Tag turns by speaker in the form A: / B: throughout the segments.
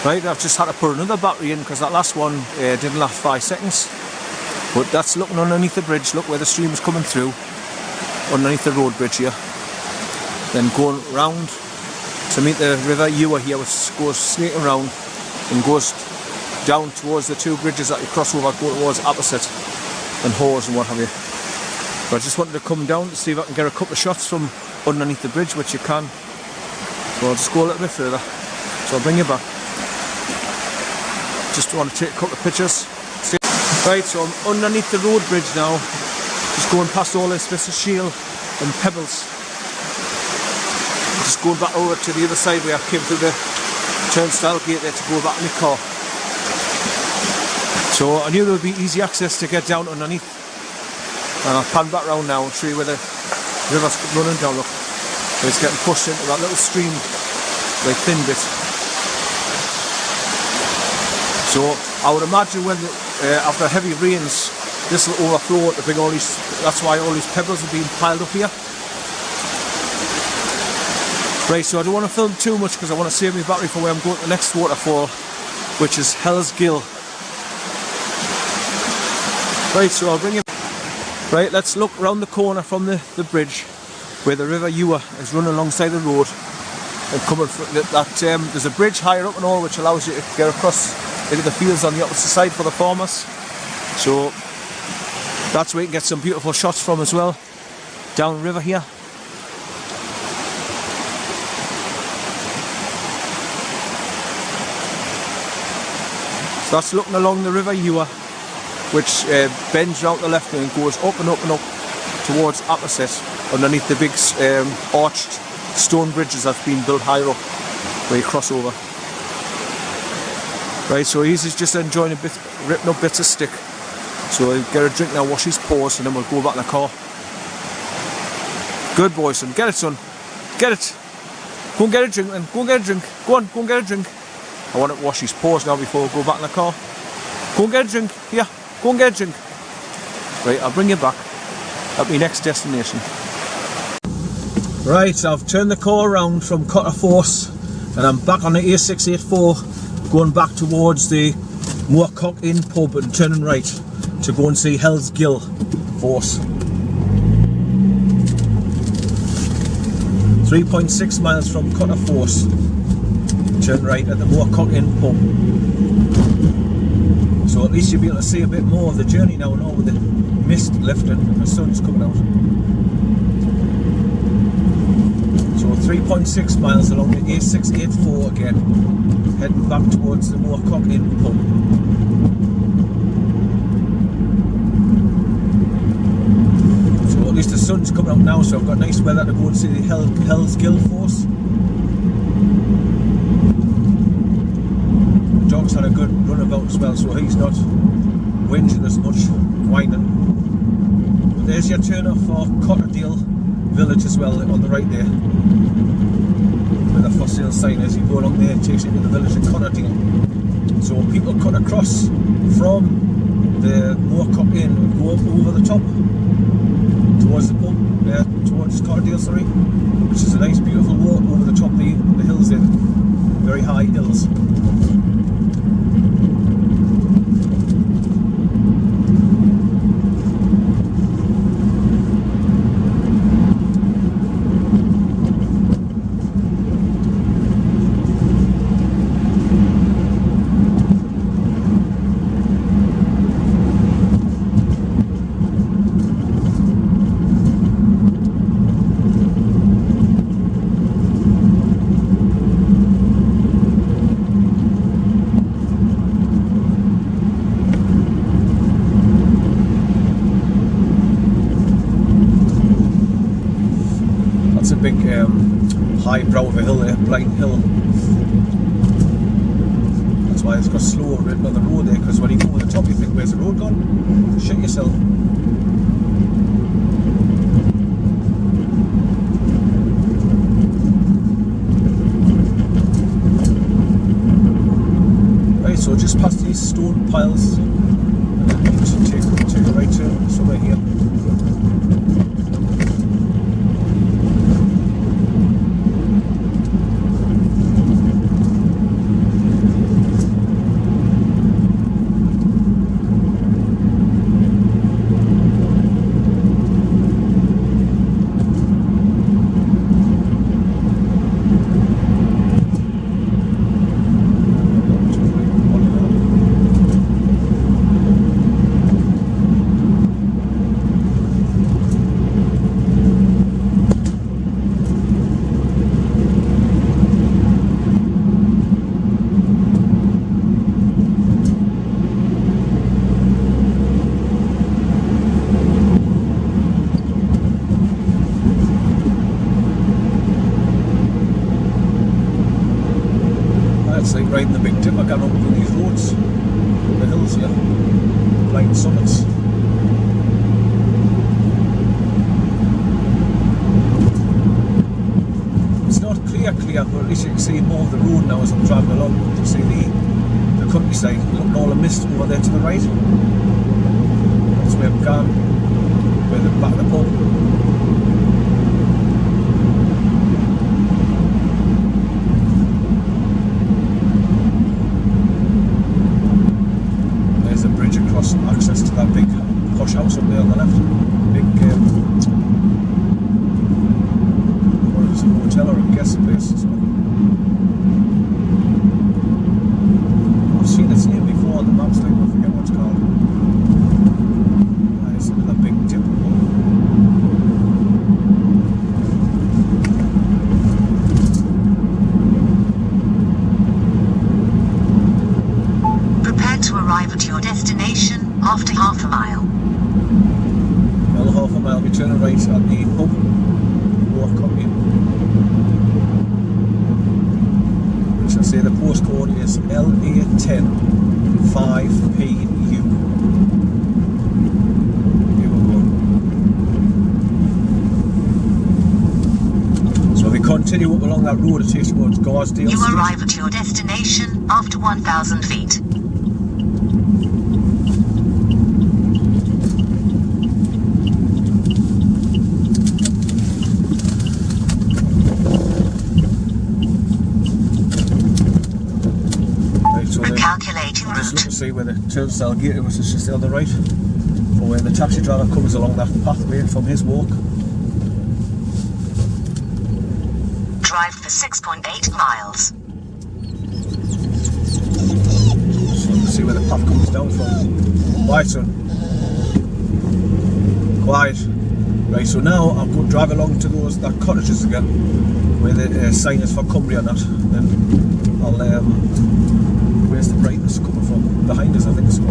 A: Right, I've just had to put another battery in because that last one didn't last 5 seconds. But that's looking underneath the bridge. Look where the stream is coming through, underneath the road bridge here. Then going round to meet the River Ure here, which goes snaking around and goes down towards the 2 bridges that you cross over, go towards opposite and Hawes and what have you. But I just wanted to come down to see if I can get a couple of shots from underneath the bridge, which you can. So I'll just go a little bit further. So I'll bring you back. Just want to take a couple of pictures. Right, so I'm underneath the road bridge now, just going past all this bits of shale and pebbles. Just going back over to the other side where I came through the turnstile gate there to go back in the car. So I knew there would be easy access to get down underneath. And I'll pan back round now and show you where the river's running down. Look, it's getting pushed into that little stream, like thin bit. So I would imagine when after heavy rains, this will overflow to bring all these. That's why all these pebbles are being piled up here. Right, so I don't want to film too much because I want to save my battery for where I'm going to the next waterfall, which is HELLS GILL. Right, so I'll bring you. Right, let's look round the corner from the bridge where the River Ure is running alongside the road and coming from that. There's a bridge higher up and all which allows you to get across into the fields on the opposite side for the farmers. So that's where you can get some beautiful shots from as well, down the river here. So that's looking along the River Ure, which bends round to the left and goes up and up and up towards opposite underneath the big arched stone bridges that's been built higher up where you cross over. Right, so he's just enjoying a bit, ripping up bits of stick. So he'll get a drink now, wash his paws, and then we'll go back in the car. Good boy, son. Get it, son. Get it. Go and get a drink, then. Go and get a drink. Go on, go and get a drink. I want to wash his paws now before we go back in the car. Go and get a drink. Here, go and get a drink. Right, I'll bring you back at my next destination. Right, I've turned the car around from COTTERFORCE and I'm back on the A684. Going back towards the Moorcock Inn pub and turning right to go and see HELLS GILL Force. 3.6 miles from COTTERFORCE. Turn right at the Moorcock Inn pub. So at least you'll be able to see a bit more of the journey now and all with the mist lifting and the sun's coming out. So 3.6 miles along the A684 again, heading back towards the Moorcock Inn pub. So at least the sun's coming out now, so I've got nice weather to go and see the HELLS GILL Force. The dog's had a good runabout as well, so he's not whinging as much, whining. But there's your turn off for Cotterdale village as well on the right there, where the for sale sign is. You go along there, it takes you to the village of Cotterdale. So people cut across from the Moorcock Inn and go up over the top towards the pub, towards Cotterdale, sorry, which is a nice beautiful walk over the top of the hills there, very high hills. That's a big high brow of a hill there, blind hill. That's why it's got slow written on the road there, because when you go over the top you think, where's the road gone? Shit yourself. Right, so just past these stone piles and then you should take a right turn somewhere here. like riding the Big Dipper, going up on these roads, the hills here, blind summits. It's not clear, but at least you can see more of the road now as I'm driving along. You can see the countryside, look at all the mist over there to the right. That's where I'm going, where the back of the pub. Access to that big posh house up there on the left. Big, what is it, a hotel or a guest place? I've seen its name before on the maps, like, I forget what it's called. It's another big dip.
B: Prepare to arrive at your destination after half a mile.
A: Well, half a mile, we turn right at the pub. Walk up in. Which I say the postcode is LA10 5PU. Here we go. So if we continue up along that road, it takes towards Garsdale.
B: You arrive at your destination after 1,000 feet.
A: Just look to see where the turnstile gate was, it's just there on the right, for where the taxi driver comes along that pathway from his walk.
B: Drive for 6.8 miles.
A: So you can see where the path comes down from. Right, son. Quiet. Right, so now I'm going to drive along to that cottages again, where the sign is for Cumbria and that. Then I'll where's the brightness coming from? Behind us, I think so.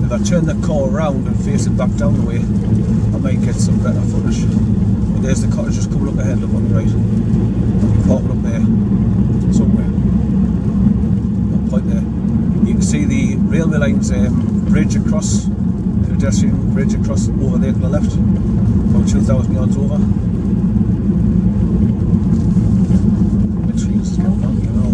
A: If I turn the car around and face it back down the way, I might get some better footage. But there's the cottages coming up ahead, look on the right. I'll be parking up there, somewhere. I'll point there. You can see the railway lines bridge across, the pedestrian bridge across over there to the left, about 2,000 yards over. Literally just getting down here now.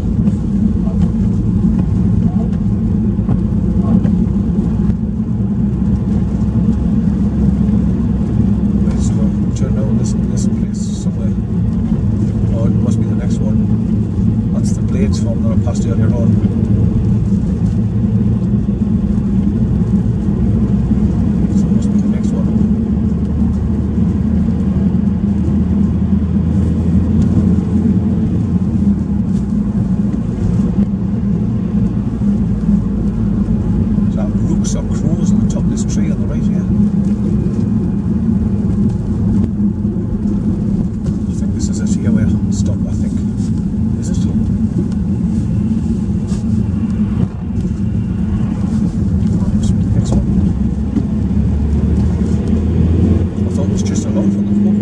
A: This place somewhere. Oh, it must be the next one. That's the Blades farm that I passed earlier on. So it must be the next one. Is that rooks or crows on the top of this tree on the right here? Here where I'll stop, I think. Is it? Must be the next one. I thought it was just along from the pub.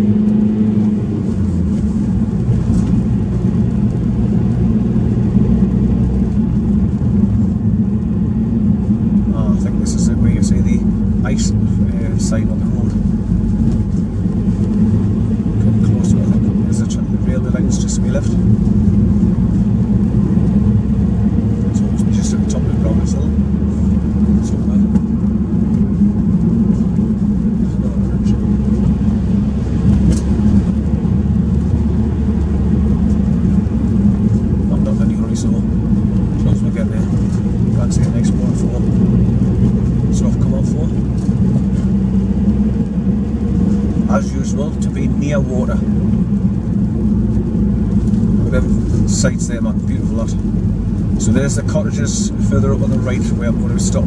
A: I think this is it, where you see the ice sign on the road. Getting close to it, I think. There's the railway lines just to my left. So it must be just at the top of the ground hill. Somewhere. There's another bridge. I'm not in any hurry, so as long as we get there. Can't see the next 1-4. So I've come on for. As usual, to be near water. Sights there, man, beautiful lot. So there's the cottages further up on the right where I'm going to stop.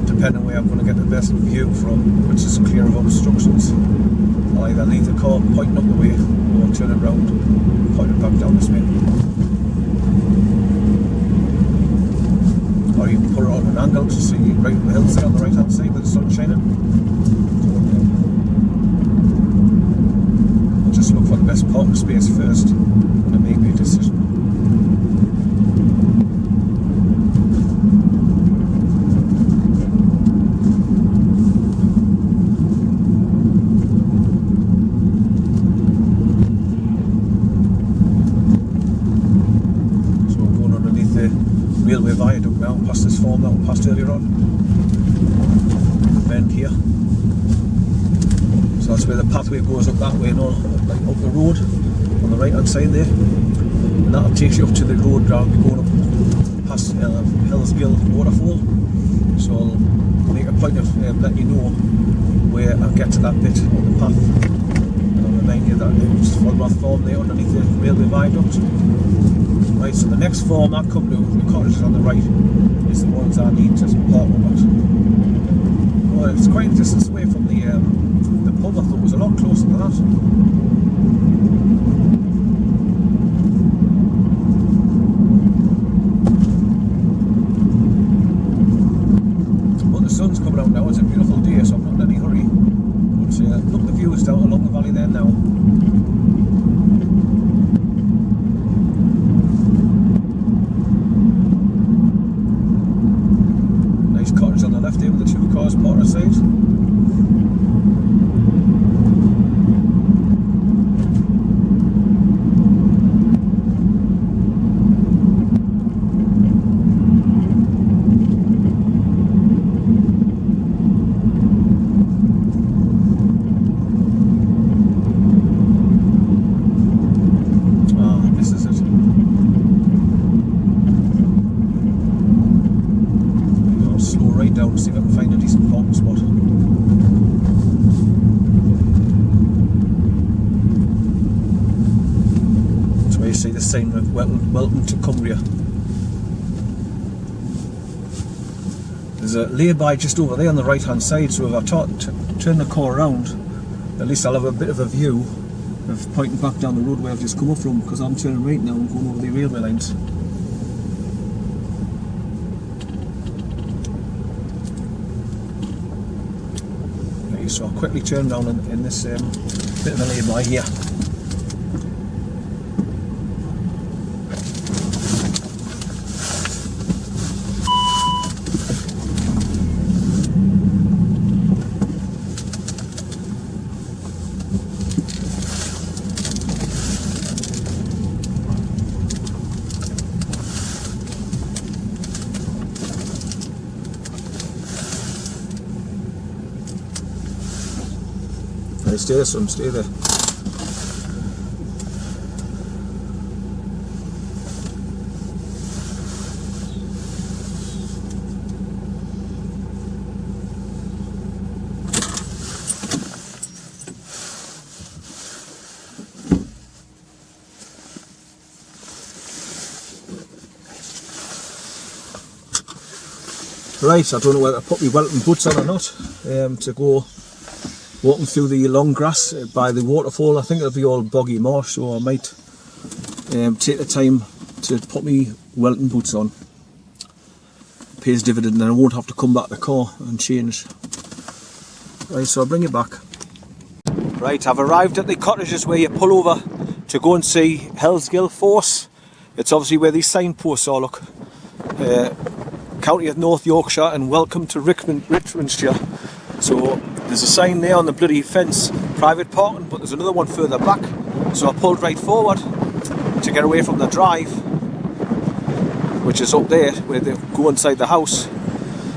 A: Depending where I'm going to get the best view from, which is clear of obstructions, I'll either leave the car pointing up the way or turn it round, point it back down this way. Or you can put it on an angle to see right the hills there on the right hand side with the sun shining. Just look for the best parking space first when I make my decision. past earlier on. Bend here. So that's where the pathway goes up that way, like up the road on the right hand side there. And that'll take you up to the road round going up past HELLS GILL waterfall. So I'll make a point of letting you know where I get to that bit on the path. And I'll remind you that it's Footbath farm there underneath the railway viaduct. Right, so the next farm I come to, the cottages on the right, is the ones I need to park up at. Well, it's quite a distance away from the pub. I thought it was a lot closer than that. But the sun's coming out now. It's a beautiful day, so I'm not in any hurry. But look, the view is down along the valley there now. Nice cottage on the left here with the 2 cars parked aside. Down to see if I can find a decent parking spot. That's where you see the sign of welcome to Cumbria. There's a lay-by just over there on the right hand side, so if I turn the car around, at least I'll have a bit of a view of pointing back down the road where I've just come up from, because I'm turning right now and going over the railway lines. So I'll quickly turn down in this bit of a lay-by here. Stay there, son, stay there. Right, I don't know whether to put my welcome boots on or not to go walking through the long grass by the waterfall. I think it'll be all boggy marsh, so I might take the time to put me welcome boots on. Pays dividend, and I won't have to come back to the car and change. Right, so I'll bring you back. Right, I've arrived at the cottages where you pull over to go and see HELLS GILL Force. It's obviously where these signposts are, look. County of North Yorkshire and welcome to Richmondshire. So there's a sign there on the bloody fence, private parking, but there's another one further back. So I pulled right forward to get away from the drive, which is up there where they go inside the house.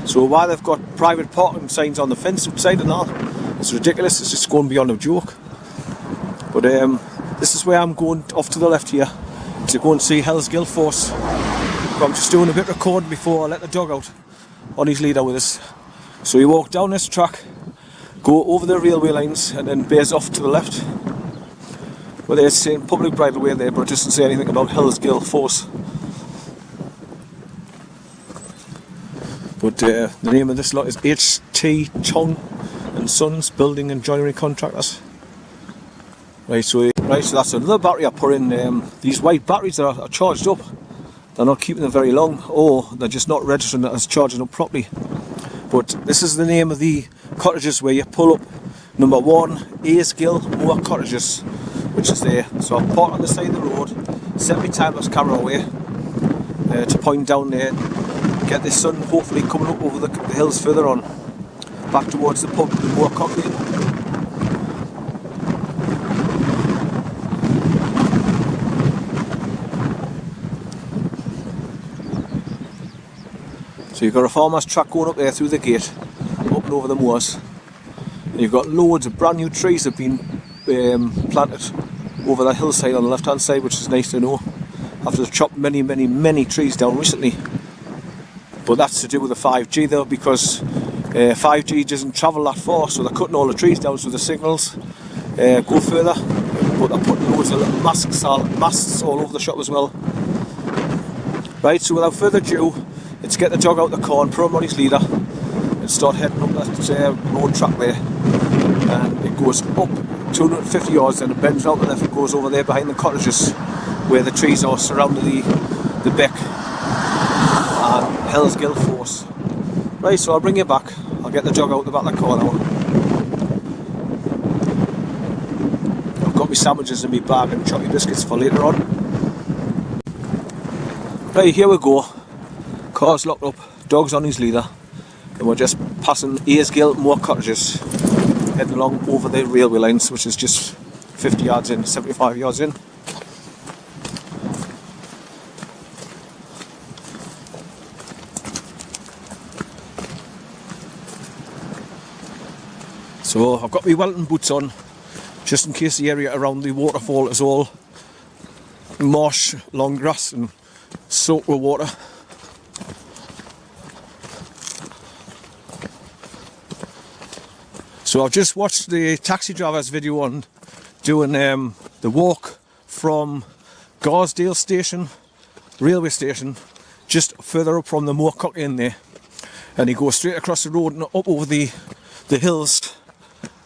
A: So while they've got private parking signs on the fence outside and all, it's ridiculous, it's just going beyond a joke. But this is where I'm going off to the left here to go and see HELLS GILL Force. But I'm just doing a bit of recording before I let the dog out on his leader with us. So you walk down this track, go over the railway lines and then bears off to the left. Well, there's saying public bridleway there, but it doesn't say anything about HELLS GILL Force. But the name of this lot is H.T. Chong and Sons Building and Joinery Contractors. Right, so that's another battery I put in. These white batteries are charged up. They're not keeping them very long, or they're just not registering it as charging up properly. But this is the name of the cottages where you pull up. Number 1, AISGILL Moor Cottages, which is there. So I'll park on the side of the road, set my timelapse camera away to point down there, get the sun hopefully coming up over the hills further on, back towards the pub, the Moor Cockney. So you've got a farmer's track going up there through the gate, up and over the moors. And you've got loads of brand new trees that have been planted over that hillside on the left hand side, which is nice to know, after they've chopped many trees down recently. But that's to do with the 5G though, because 5G doesn't travel that far, so they're cutting all the trees down so the signals go further. But they're putting loads of little masts all over the shop as well. Right, so without further ado, let's get the dog out the car and put him on his leader and start heading up that road track there. And it goes up 250 yards and it bends out the left, it goes over there behind the cottages where the trees are surrounding the beck and HELLS GILL force. Right, so I'll bring you back. I'll get the dog out the back of the car now. I've got my sandwiches in my bag and chocolate biscuits for later on. Right, here we go. Car's locked up, dog's on his leader, and we're just passing AISGILL more cottages, heading along over the railway lines, which is just 50 yards in, 75 yards in. So I've got my Wellington boots on, just in case the area around the waterfall is all marsh, long grass and soaked with water. So I've just watched the taxi driver's video on doing the walk from Garsdale station, railway station, just further up from the Moorcock Inn there, and he goes straight across the road and up over the hills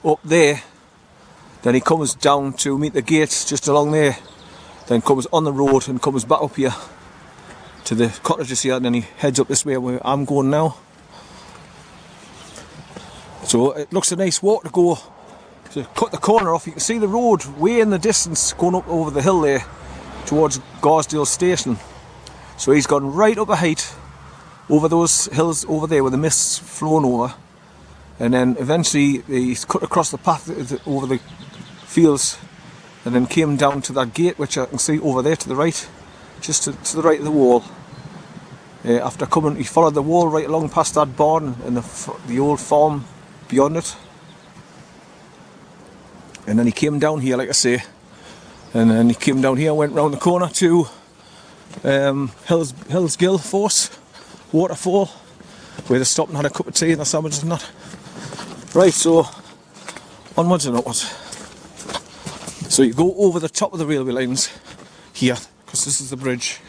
A: up there. Then he comes down to meet the gates just along there, then comes on the road and comes back up here to the cottages here, and then he heads up this way where I'm going now. So it looks a nice walk to go to cut the corner off. You can see the road way in the distance going up over the hill there towards Garsdale station. So he's gone right up a height over those hills over there where the mist's flown over, and then eventually he's cut across the path over the fields and then came down to that gate, which I can see over there to the right, just to the right of the wall. After coming, he followed the wall right along past that barn and the old farm beyond it, and then he came down here, like I say, and then he came down here, went round the corner to HELLS GILL force waterfall, where they stopped and had a cup of tea and a sandwich and that. Right, so onwards and upwards. So you go over the top of the railway lines here, because this is the bridge,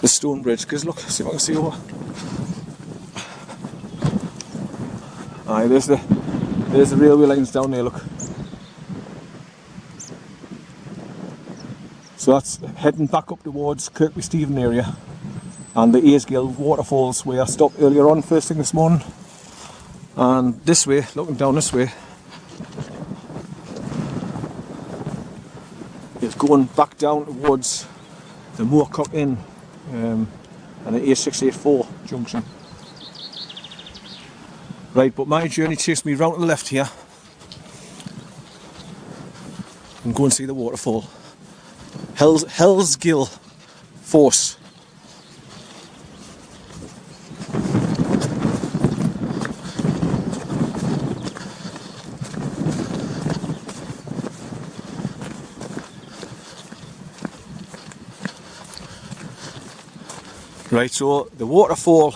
A: the stone bridge. Because look, see if I can see over. Aye, there's the railway lines down there, look. So that's heading back up towards Kirkby Stephen area and the AISGILL waterfalls where I stopped earlier on first thing this morning. And this way, looking down this way, it's going back down towards the Moorcock Inn and the A684 junction. Right, but my journey takes me round to the left here and go and see the waterfall. HELLS GILL force. Right, so the waterfall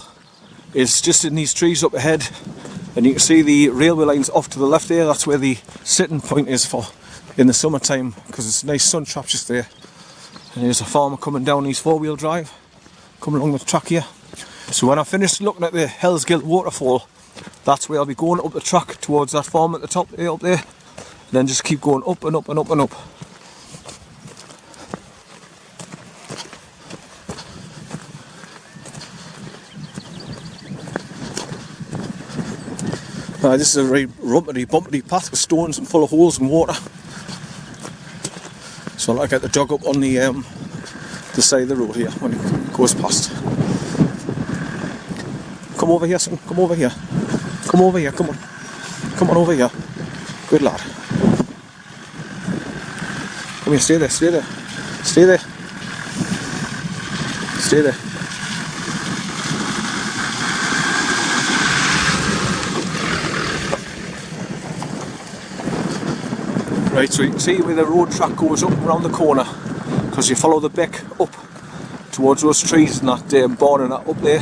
A: is just in these trees up ahead, and you can see the railway lines off to the left there. That's where the sitting point is for in the summertime, because it's a nice sun trap just there. And there's a farmer coming down his four-wheel drive, coming along the track here. So when I finish looking at the HELLS GILL waterfall, that's where I'll be going up the track towards that farm at the top there, up there, and then just keep going up and up and up and up. This is a very bumpy path with stones and full of holes and water. So I'll get the dog up on the side of the road here when it goes past. Come over here, son. Come over here. Come over here. Come on. Come on over here. Good lad. Come here. Stay there. Stay there. Stay there. Stay there. Right, so you can see where the road track goes up around the corner, because you follow the beck up towards those trees and that barn and that up there,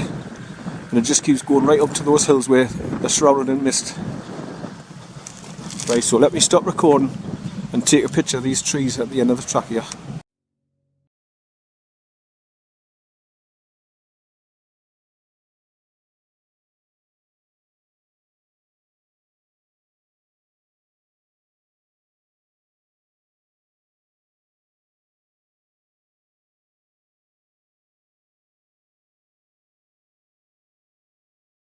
A: and it just keeps going right up to those hills where they're shrouded in mist. Right, so let me stop recording and take a picture of these trees at the end of the track here.